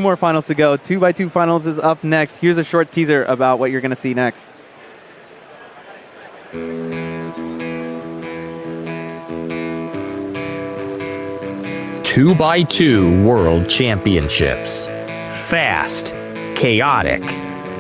2 more finals to go. 2x2 finals is up next. Here's a short teaser about what you're going to see next. 2x2 World Championships. Fast, chaotic,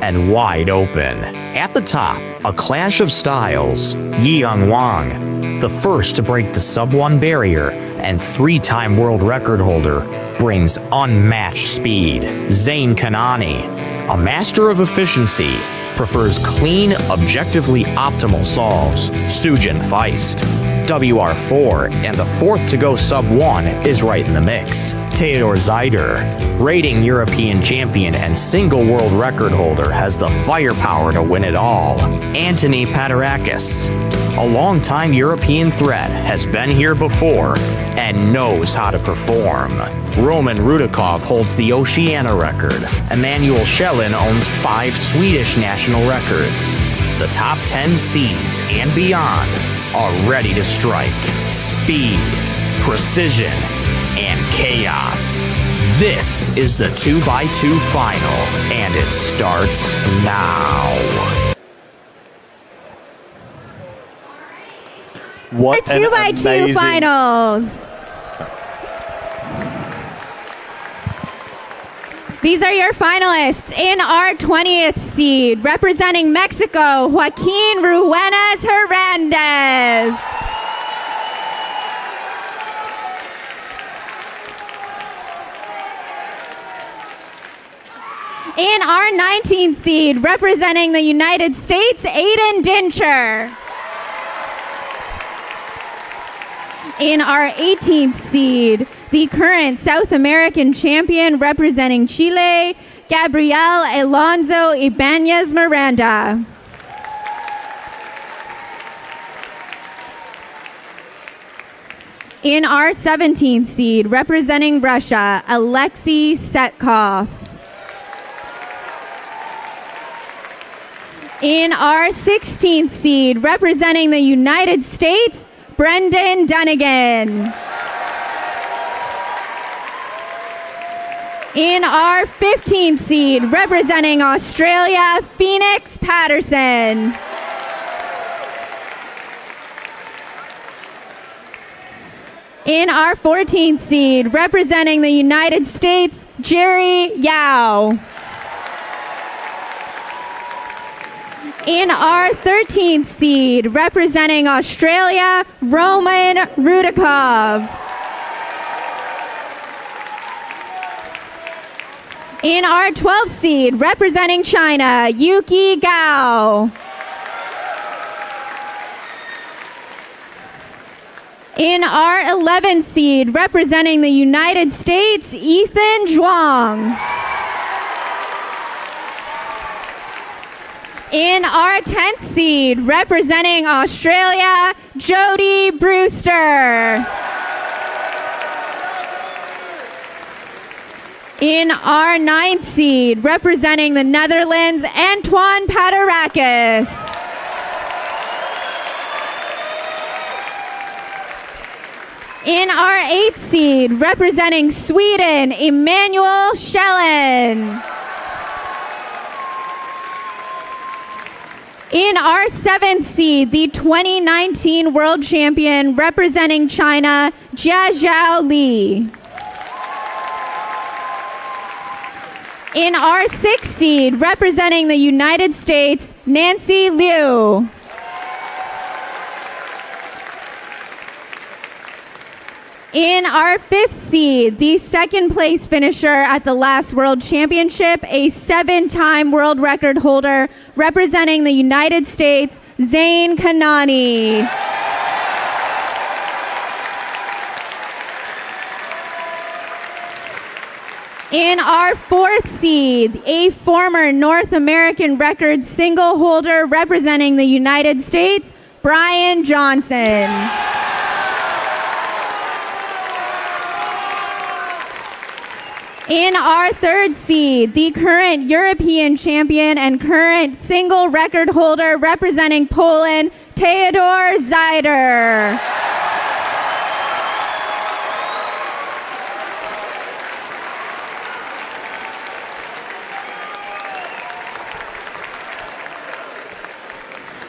and wide open. At the top, a clash of styles. Yeong Wang, the first to break the sub-1 barrier and 3-time world record holder, brings unmatched speed. Zain Kanani, a master of efficiency, prefers clean, objectively optimal solves. Sujin Feist, WR4 and the 4th to go sub-1 is right in the mix. Theodor Zeider, reigning European champion and single world record holder, has the firepower to win it all. Anthony Paterakis, a longtime European threat, has been here before and knows how to perform. Roman Rudakov holds the Oceania record. Emanuel Schellin owns 5 Swedish national records. The top 10 seeds and beyond are ready to strike. Speed, precision, and chaos. This is the 2x2 final, and it starts now. What an 2x2 amazing finals. These are your finalists. In our 20th seed, representing Mexico, Joaquin Ruenas Hernandez. In our 19th seed, representing the United States, Aiden Dincher. In our 18th seed, the current South American champion representing Chile, Gabriel Alonso Ibanez Miranda. In our 17th seed, representing Russia, Alexei Setkov. In our 16th seed, representing the United States, Brendan Dunnigan. In our 15th seed, representing Australia, Phoenix Patterson. In our 14th seed, representing the United States, Jerry Yao. In our 13th seed, representing Australia, Roman Rudakov. In our 12th seed, representing China, Yuki Gao. In our 11th seed, representing the United States, Ethan Zhuang. In our 10th seed, representing Australia, Jodie Brewster. In our 9th seed, representing the Netherlands, Antoine Paterakis. In our 8th seed, representing Sweden, Emanuel Schellin. In our 7th seed, the 2019 world champion representing China, Jiazhao Li. In our 6th seed, representing the United States, Nancy Liu. In our 5th seed, the 2nd place finisher at the last World Championship, a 7-time world record holder representing the United States, Zain Kanani. In our 4th seed, a former North American record single holder representing the United States, Brian Johnson. In our 3rd seed, the current European champion and current single record holder representing Poland, Theodor Zeider.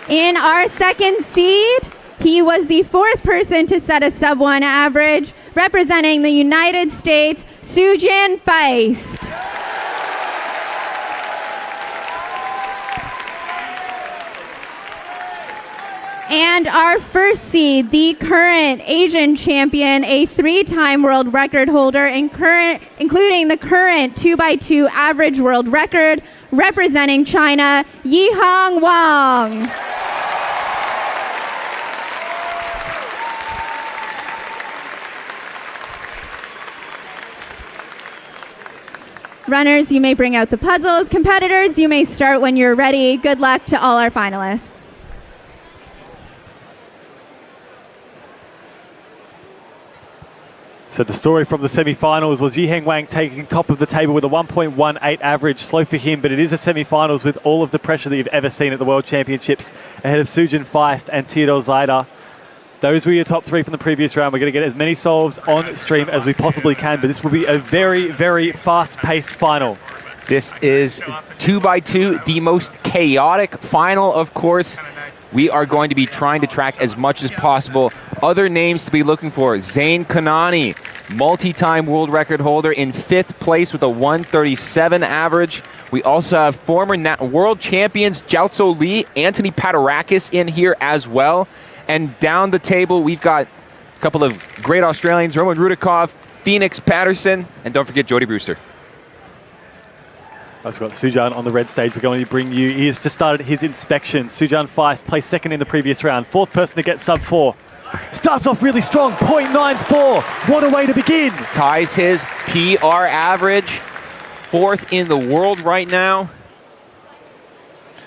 In our second seed, he was the fourth person to set a sub-1 average, representing the United States, Sujin Feist. And our first seed, the current Asian champion, a 3-time world record holder, including the current 2x2 average world record, representing China, Yihang Wang. Runners, you may bring out the puzzles. Competitors, you may start when you're ready. Good luck to all our finalists. So the story from the semi-finals was Yihang Wang taking top of the table with a 1.18 average, slow for him, but it is a semi-finals with all of the pressure that you've ever seen at the World Championships ahead of Sujin Feist and Theodor Zeider. Those were your top three from the previous round. We're going to get as many solves on stream as we possibly can, but this will be a very, very fast-paced final. This is 2x2, the most chaotic final, of course. We are going to be trying to track as much as possible. Other names to be looking for: Zain Kanani, multi-time world record holder, in 5th place with a 137 average. We also have former world champions Jiaozo Li, Anthony Paterakis in here as well. And down the table, we've got a couple of great Australians: Roman Rudikov, Phoenix Patterson, and don't forget Jody Brewster. I've got Sujan on the red stage. We're going to bring you. He has just started his inspection. Sujan Feist placed second in the previous round. 4th person to get sub-4. Starts off really strong, 0.94. What a way to begin. Ties his PR average. 4th in the world right now.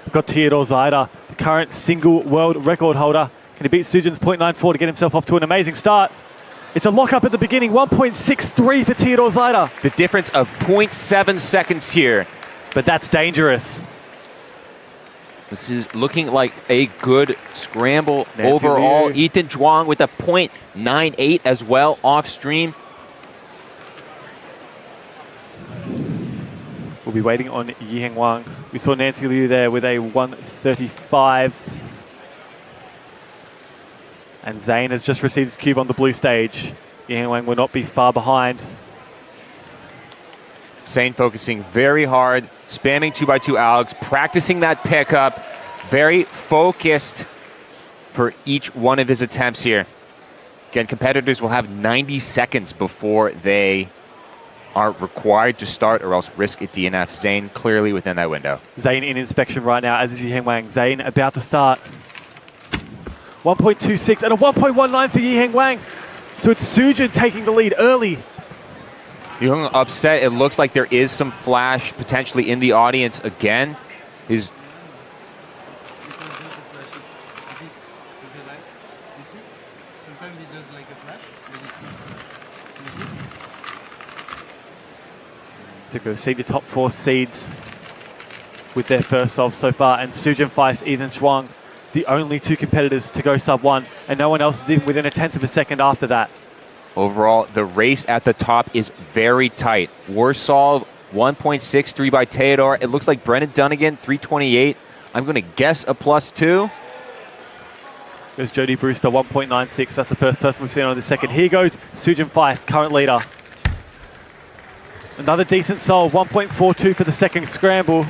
We've got Theodor Zeider, the current single world record holder. Can he beat Sujan's 0.94 to get himself off to an amazing start? It's a lock-up at the beginning, 1.63 for Theodor Zeider. The difference of 0.7 seconds here. But that's dangerous. This is looking like a good scramble Nancy overall. Liu. Ethan Zhuang with a 0.98 as well off stream. We'll be waiting on Yihang Wang. We saw Nancy Liu there with a 135. And Zain has just received his cube on the blue stage. Yihang Wang will not be far behind. Zain focusing very hard, spamming 2x2 Alex, practicing that pickup, very focused for each one of his attempts here. Again, competitors will have 90 seconds before they are required to start or else risk a DNF. Zain clearly within that window. Zain in inspection right now, as is Yihang Wang. Zain about to start. 1.26 and a 1.19 for Yihang Wang. So it's Sujin taking the lead early. Young upset. It looks like there is some flash potentially in the audience again. His to go see the top 4 seeds with their first solve so far, and Sujin Feist, Ethan Zhuang, the only 2 competitors to go sub-1, and no one else is even within a 1/10 of a second after that. overall, the race at the top is very tight. Warsaw, 1.63 by Theodor. It looks like Brendan Dunnigan, 328. I'm going to guess a +2. There's Jody Brewster, 1.96. That's the first person we've seen on the second. Here goes Sujin Feist, current leader. Another decent solve, 1.42 for the second scramble.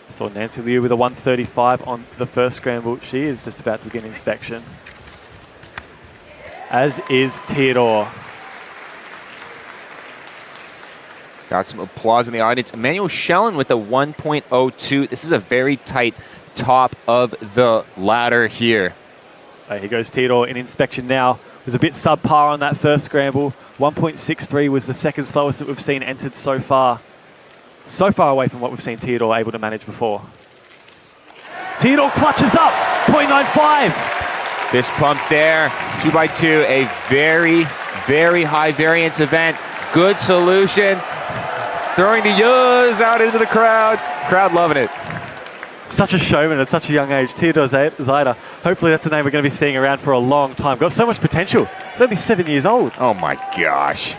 Saw Nancy Liu with a 135 on the first scramble. She is just about to begin inspection. As is Theodor. Got some applause in the audience. Emmanuel Schellen with a 1.02. This is a very tight top of the ladder here. Here goes Theodor in inspection now. It was a bit subpar on that first scramble. 1.63 was the second slowest that we've seen entered so far. So far away from what we've seen Theodor able to manage before. Theodor clutches up, 0.95. Fist pump there, 2x2, a very, very high variance event. Good solution. Throwing the yos out into the crowd. Crowd loving it. Such a showman at such a young age, Theodor Zeider. Hopefully that's a name we're going to be seeing around for a long time. Got so much potential. He's only 7 years old. Oh my gosh.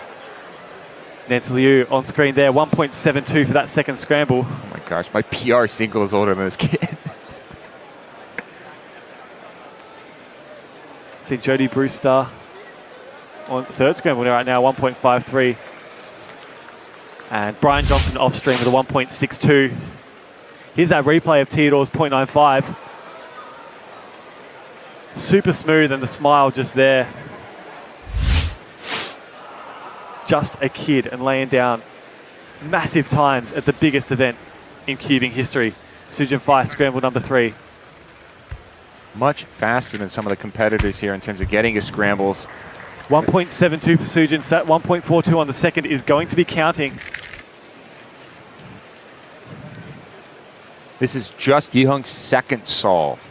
Nancy Liu on screen there, 1.72 for that second scramble. Oh my gosh, my PR single is older than this kid. See Jodie Brewster on third scramble right now, 1.53. And Brian Johnson off stream with a 1.62. Here's that replay of Theodore's 0.95. Super smooth, and the smile just there. Just a kid and laying down massive times at the biggest event in cubing history. Sujin Feist, scramble number 3. Much faster than some of the competitors here in terms of getting his scrambles. 1.72 for Sujin, so that 1.42 on the second is going to be counting. This is just Yihung's second solve.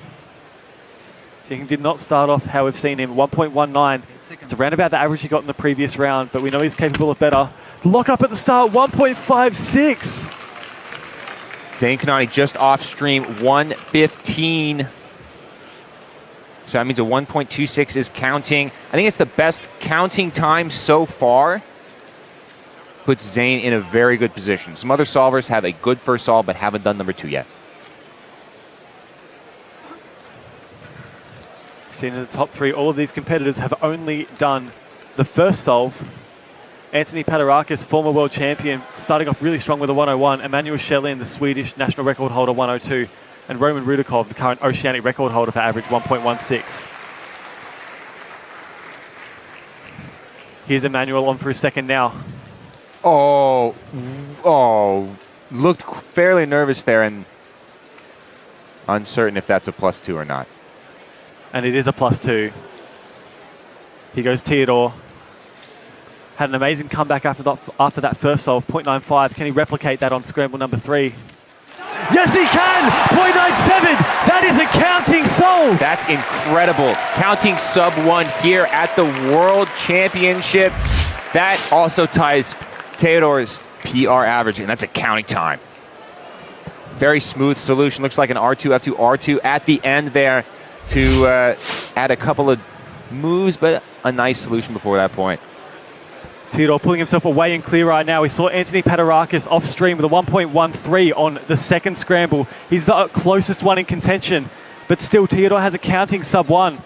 Yihung did not start off how we've seen him, 1.19. It's around about the average he got in the previous round, but we know he's capable of better. Lock up at the start, 1.56. Zain Kanani just off stream, 1:15. So that means a 1.26 is counting. I think it's the best counting time so far. Puts Zain in a very good position. Some other solvers have a good first solve, but haven't done number 2 yet. Seen in the top 3, all of these competitors have only done the first solve. Anthony Paderakis, former world champion, starting off really strong with a 101. Emmanuel Schellin, the Swedish national record holder, 102. And Roman Rudakov, the current oceanic record holder for average, 1.16. Here's Emmanuel on for his second now. Oh, looked fairly nervous there and uncertain if that's a +2 or not. And it is a +2. Here goes Theodore. Had an amazing comeback after that first solve, 0.95. Can he replicate that on scramble number 3? Yes, he can! 0.97! That is a counting solve! That's incredible. Counting sub-1 here at the World Championship. That also ties Theodore's PR average, and that's a counting time. Very smooth solution. Looks like an R2, F2, R2 at the end there to add a couple of moves, but a nice solution before that point. Theodore pulling himself away and clear right now. We saw Anthony Paderakis off stream with a 1.13 on the second scramble. He's the closest one in contention, but still Theodore has a counting sub-1.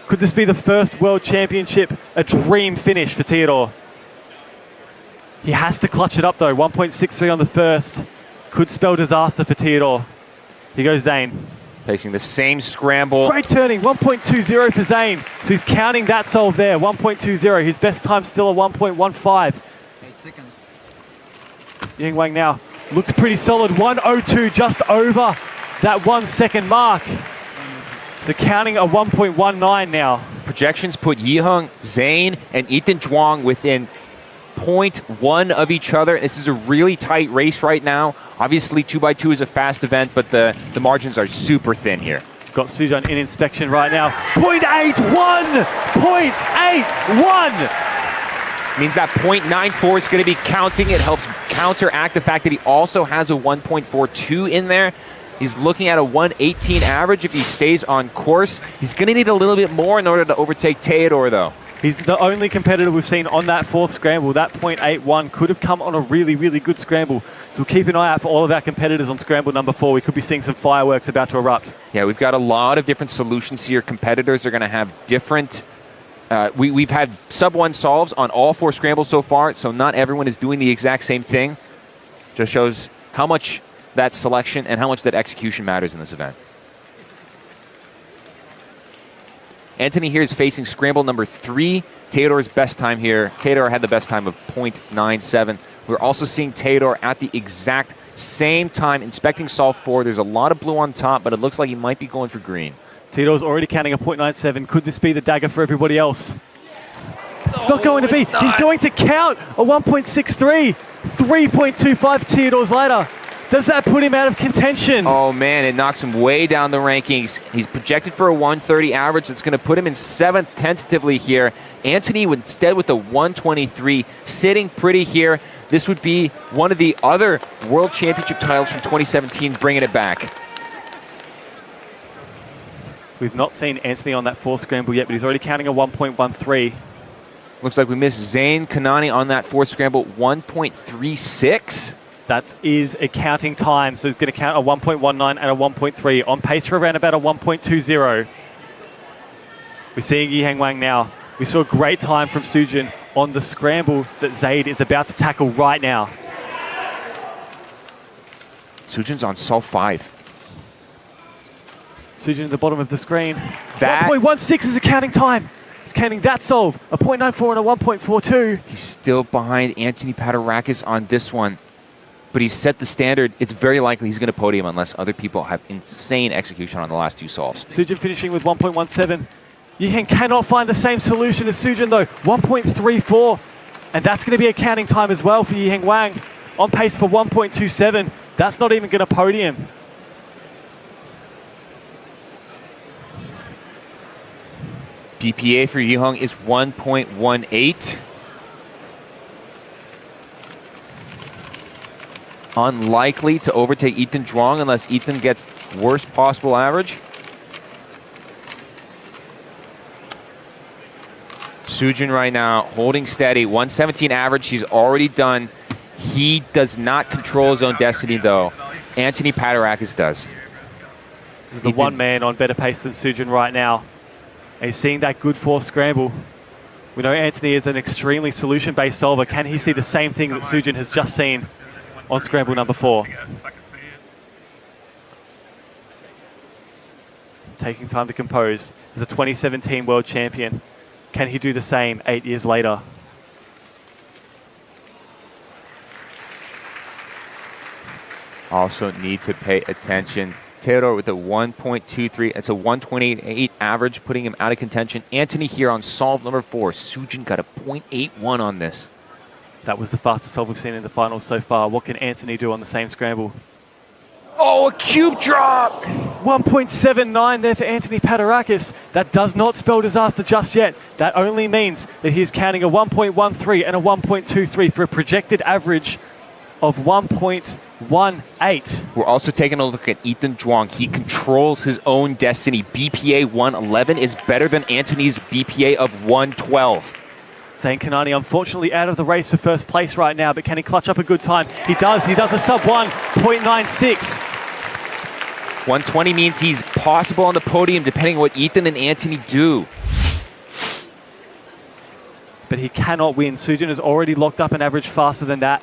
Could this be the first World Championship, a dream finish for Theodore? He has to clutch it up though, 1.63 on the first. Could spell disaster for Theodore. Here goes Zain. Facing the same scramble. Great turning, 1.20 for Zain. So he's counting that solve there, 1.20. His best time still a 1.15. 8 seconds. Ying Wang now looks pretty solid, 1:02, just over that 1 second mark. So counting a 1.19 now. Projections put Yihung, Zain, and Ethan Zhuang within 0.1 of each other. This is a really tight race right now. Obviously, 2x2 is a fast event, but the margins are super thin here. Got Sujin in inspection right now. 0.81! 0.81! Means that 0.94 is going to be counting. It helps counteract the fact that he also has a 1.42 in there. He's looking at a 118 average if he stays on course. He's going to need a little bit more in order to overtake Theodore, though. He's the only competitor we've seen on that fourth scramble. That 0.81 could have come on a really, really good scramble. So we'll keep an eye out for all of our competitors on scramble number 4. We could be seeing some fireworks about to erupt. Yeah, we've got a lot of different solutions here. Competitors are going to have different... we've had sub-1 solves on all 4 scrambles so far, so not everyone is doing the exact same thing. Just shows how much that selection and how much that execution matters in this event. Anthony here is facing scramble number 3. Theodore's best time here. Theodore had the best time of 0.97. We're also seeing Theodore at the exact same time inspecting solve 4. There's a lot of blue on top, but it looks like he might be going for green. Theodore's already counting a 0.97. Could this be the dagger for everybody else? It's not going to be. He's going to count a 1.63. 3.25 Theodore's later. Does that put him out of contention? Oh, man, it knocks him way down the rankings. He's projected for a 130 average. That's going to put him in 7th tentatively here. Anthony instead with the 123, sitting pretty here. This would be one of the other World Championship titles from 2017, bringing it back. We've not seen Anthony on that 4th scramble yet, but he's already counting a 1.13. Looks like we missed Zain Kanani on that fourth scramble, 1.36. That is a counting time, so he's going to count a 1.19 and a 1.3. On pace for around about a 1.20. We're seeing Yi Heng Wang now. We saw a great time from Sujin on the scramble that Zaid is about to tackle right now. Sujin's on solve 5. Sujin at the bottom of the screen. That 1.16 is a counting time. He's counting that solve. A 0.94 and a 1.42. He's still behind Anthony Paterakis on this one. But he's set the standard. It's very likely he's going to podium unless other people have insane execution on the last 2 solves. Sujin finishing with 1.17. Yi Heng cannot find the same solution as Sujin though. 1.34. And that's going to be a counting time as well for Yi Heng Wang. On pace for 1.27. That's not even going to podium. BPA for Yi Heng is 1.18. Unlikely to overtake Ethan Zhuang unless Ethan gets worst possible average. Sujin right now holding steady, 117 average. He's already done. He does not control his own destiny though. Anthony Paterakis does. This is the one man on better pace than Sujin right now. And he's seeing that good fourth scramble. We know Anthony is an extremely solution-based solver. Can he see the same thing that Sujin has just seen on scramble number 4? Taking time to compose. He's a 2017 world champion. Can he do the same 8 years later? Also need to pay attention. Theodore with a 1.23. It's a 128 average, putting him out of contention. Anthony here on solve number 4. Sujin got a 0.81 on this. That was the fastest solve we've seen in the finals so far. What can Anthony do on the same scramble? Oh, a cube drop! 1.79 there for Anthony Paterakis. That does not spell disaster just yet. That only means that he is counting a 1.13 and a 1.23 for a projected average of 1.18. We're also taking a look at Ethan Zhuang. He controls his own destiny. BPA 111 is better than Anthony's BPA of 112. Zain Kanani unfortunately out of the race for first place right now, but can he clutch up a good time? He does. He does a sub 1.96. 120 means he's possible on the podium depending on what Ethan and Anthony do. But he cannot win. Sujin has already locked up an average faster than that.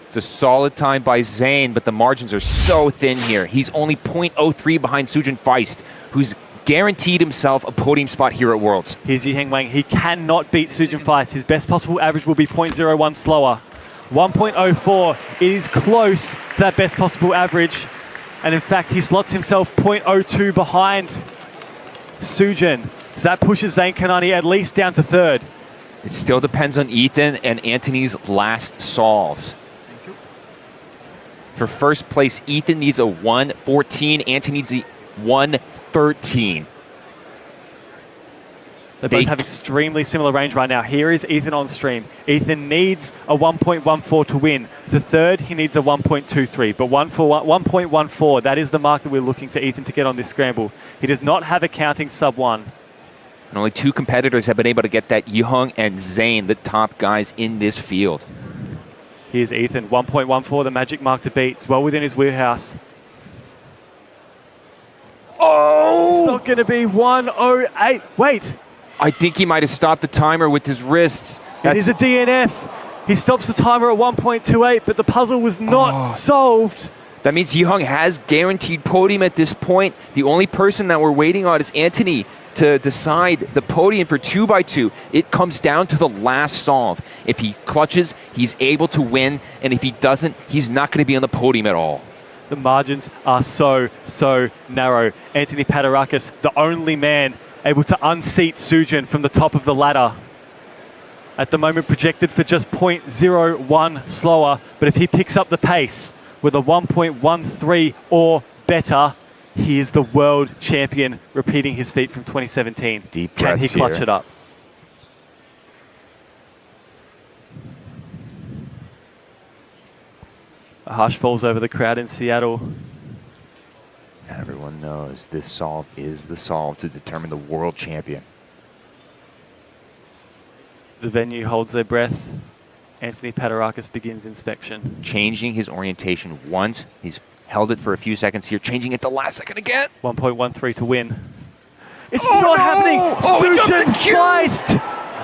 It's a solid time by Zain, but the margins are so thin here. He's only 0.03 behind Sujin Feist, who's guaranteed himself a podium spot here at Worlds. Here's Yi Heng Wang. He cannot beat Sujin Feist. His best possible average will be 0.01 slower. 1.04. It is close to that best possible average. And in fact, he slots himself 0.02 behind Sujin. So that pushes Zain Kanani at least down to third. It still depends on Ethan and Anthony's last solves. For first place, Ethan needs a 114. Anthony needs a 113. They both have extremely similar range right now. Here is Ethan on stream. Ethan needs a 1.14 to win. The third, he needs a 1.23. But 1.14, that is the mark that we're looking for Ethan to get on this scramble. He does not have a counting sub 1. And only 2 competitors have been able to get that. Yi Heng and Zain, the top guys in this field. Here's Ethan, 1.14, the magic mark to beat. It's well within his wheelhouse. Oh! It's not going to be 108. Wait. I think he might have stopped the timer with his wrists. It is a DNF. He stops the timer at 1.28, but the puzzle was not solved. That means Yi Heng has guaranteed podium at this point. The only person that we're waiting on is Anthony to decide the podium for 2x2. It comes down to the last solve. If he clutches, he's able to win, and if he doesn't, he's not going to be on the podium at all. The margins are so narrow. Anthony Paterakis, the only man able to unseat Sujin from the top of the ladder. At the moment projected for just 0.01 slower, but if he picks up the pace with a 1.13 or better, he is the world champion, repeating his feat from 2017. Deep Can he breaths clutch here. it up? A hush falls over the crowd in Seattle. Everyone knows this solve is the solve to determine the world champion. The venue holds their breath. Anthony Paterakis begins inspection. Changing his orientation once. He's held it for a few seconds here, changing it the last second again. 1.13 to win. It's not happening! Sujin Feist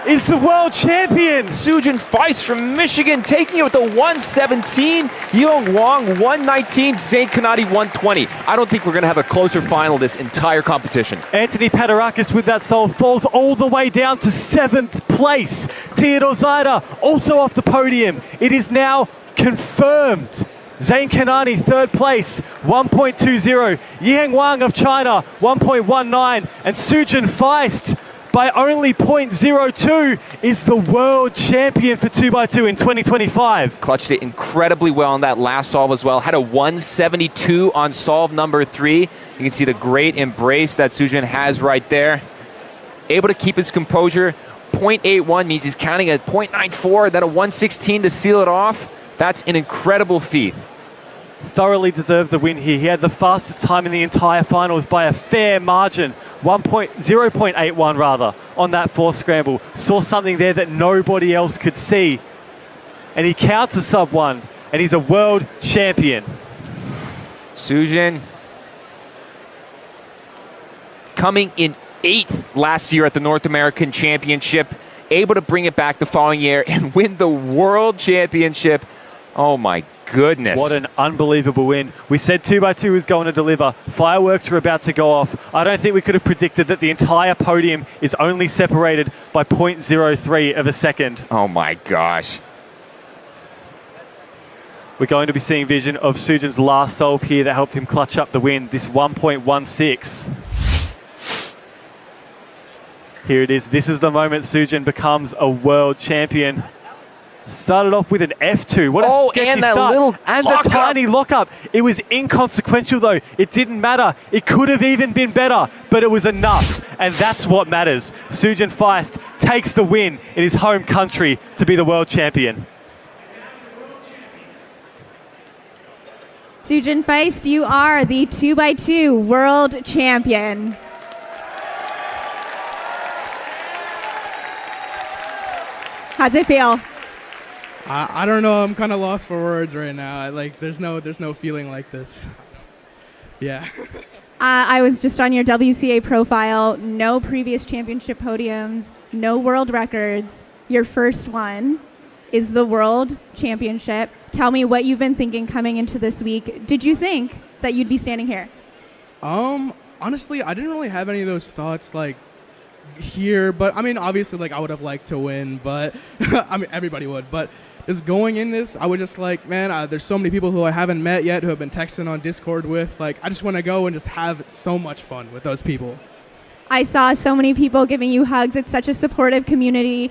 is the world champion! Sujin Feist from Michigan taking it with the 117. Young Wang 119. Zain Kanani 120. I don't think we're going to have a closer final this entire competition. Anthony Paterakis with that solve falls all the way down to 7th place. Theodore Zaida also off the podium. It is now confirmed. Zain Kanani, 3rd place, 1.20. Yiheng Wang of China, 1.19. And Sujin Feist, by only 0.02, is the world champion for 2x2 in 2025. Clutched it incredibly well on that last solve as well. Had a 172 on solve number 3. You can see the great embrace that Sujin has right there. Able to keep his composure. 0.81 means he's counting at 0.94, then a 116 to seal it off. That's an incredible feat. Thoroughly deserved the win here. He had the fastest time in the entire finals by a fair margin. 0.81 rather on that 4th scramble. Saw something there that nobody else could see. And he counts a sub 1, and he's a world champion. Sujin coming in 8th last year at the North American Championship, able to bring it back the following year and win the World Championship. Oh my goodness. What an unbelievable win. We said 2x2 was going to deliver. Fireworks are about to go off. I don't think we could have predicted that the entire podium is only separated by 0.03 of a second. Oh my gosh. We're going to be seeing vision of Sujin's last solve here that helped him clutch up the win, this 1.16. Here it is. This is the moment Sujin becomes a world champion. Started off with an F2. What a sketchy and that start. little and the lockup. tiny lockup. It was inconsequential though. It didn't matter. It could have even been better, but it was enough. And that's what matters. Sujin Feist takes the win in his home country to be the world champion. Sujin Feist, you are the 2x2 world champion. How's it feel? I don't know. I'm kind of lost for words right now. There's no feeling like this. Yeah. I was just on your WCA profile. No previous championship podiums, no world records. Your first one is the world championship. Tell me what you've been thinking coming into this week. Did you think that you'd be standing here? Honestly, I didn't really have any of those thoughts here, but I mean, obviously, I would have liked to win, but I mean, everybody would, but just going in this, I was just man, there's so many people who I haven't met yet who have been texting on Discord with. I just want to go and just have so much fun with those people. I saw so many people giving you hugs. It's such a supportive community.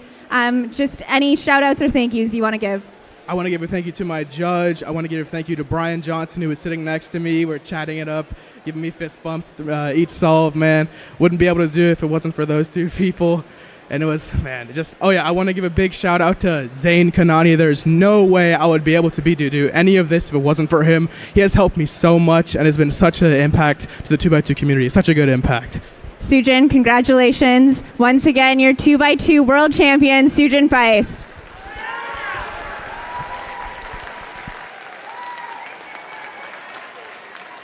Just any shout outs or thank yous you want to give? I want to give a thank you to my judge. I want to give a thank you to Brian Johnson, who was sitting next to me. We're chatting it up, giving me fist bumps each solve, man. Wouldn't be able to do it if it wasn't for those two people. And it was, man, I want to give a big shout out to Zain Kanani. There's no way I would be able to do any of this if it wasn't for him. He has helped me so much and has been such an impact to the 2x2 community. Such a good impact. Sujin, congratulations. Once again, your 2x2 world champion, Sujin Feist.